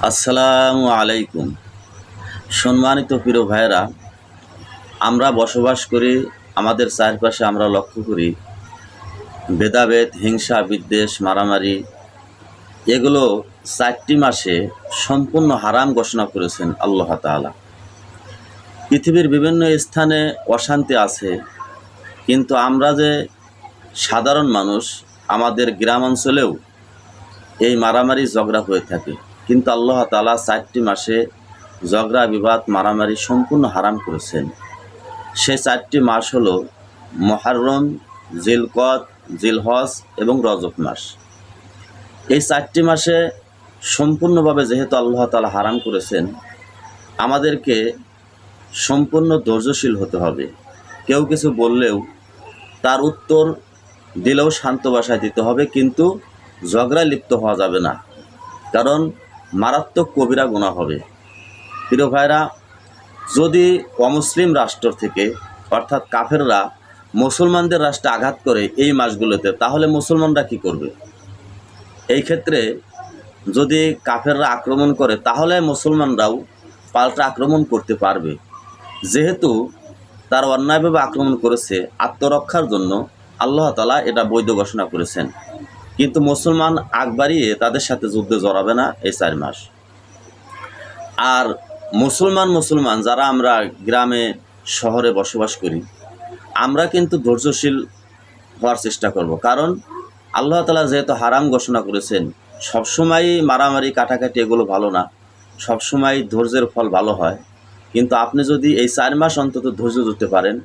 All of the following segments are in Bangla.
আসসালামু আলাইকুম। সম্মানিত প্রিয় ভাইরা, আমরা বসবাস করি, আমাদের চারপাশে আমরা লক্ষ্য করি ভেদাভেদ, হিংসা, বিদ্বেষ, মারামারি এগুলো 4টি মাসে সম্পূর্ণ হারাম ঘোষণা করেছেন আল্লাহ তাআলা। পৃথিবীর বিভিন্ন স্থানে অশান্তি আছে, কিন্তু আমরা যে সাধারণ মানুষ, আমাদের গ্রাম অঞ্চলেও এই মারামারি ঝগড়া হয়ে থাকে, কিন্তু আল্লাহ তাআলা 4টি মাসে ঝগড়া, বিবাদ, মারামারি সম্পূর্ণ হারাম করেছেন। সেই 4টি মাস হলো মুহররম, জিলকদ, জিলহজ এবং রজব মাস। এই 4টি মাসে সম্পূর্ণভাবে যেহেতু আল্লাহ তাআলা হারাম করেছেন, আমাদেরকে সম্পূর্ণ ধৈর্যশীল হতে হবে। কেউ কিছু বললেও তার উত্তর দিলেও শান্ত ভাষায় দিতে হবে, কিন্তু ঝগড়ায় লিপ্ত হওয়া যাবে না, কারণ মারাত্মক কবিরা গুনাহ হবে। প্রিয় ভাইরা, যদি অমুসলিম রাষ্ট্র থেকে অর্থাৎ কাফেররা মুসলমানদের রাষ্ট্রে আঘাত করে এই মাসগুলোতে, তাহলে মুসলমানরা কি করবে? এই ক্ষেত্রে যদি কাফেররা আক্রমণ করে, তাহলে মুসলমানরাও পাল্টা আক্রমণ করতে পারবে। যেহেতু তার অন্যায়ভাবে আক্রমণ করেছে, আত্মরক্ষার জন্য আল্লাহ তাআলা এটা বৈধ ঘোষণা করেছেন। কিন্তু মুসলমান আগ বাড়িয়ে তাদের সাথে যুদ্ধে জড়াবে না এই 4 মাস। আর মুসলমান যারা আমরা গ্রামে শহরে বসবাস করি, আমরা কিন্তু ধৈর্যশীল হওয়ার চেষ্টা করব, কারণ আল্লাহ তাআলা যেহেতু হারাম ঘোষণা করেছেন। সবসময় মারামারি, কাটাকাটি এগুলো ভালো না, সবসময় ধৈর্যের ফল ভালো হয়। কিন্তু আপনি যদি এই 4 মাস অন্তত ধৈর্য ধরতে পারেন,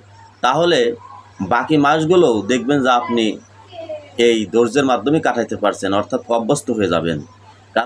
তাহলে বাকি মাসগুলোও দেখবেন যে আপনি এই ধৈর্যের মাধ্যমে কাটাইতে পারছেন, অর্থাৎ অভ্যস্ত হয়ে যাবেন।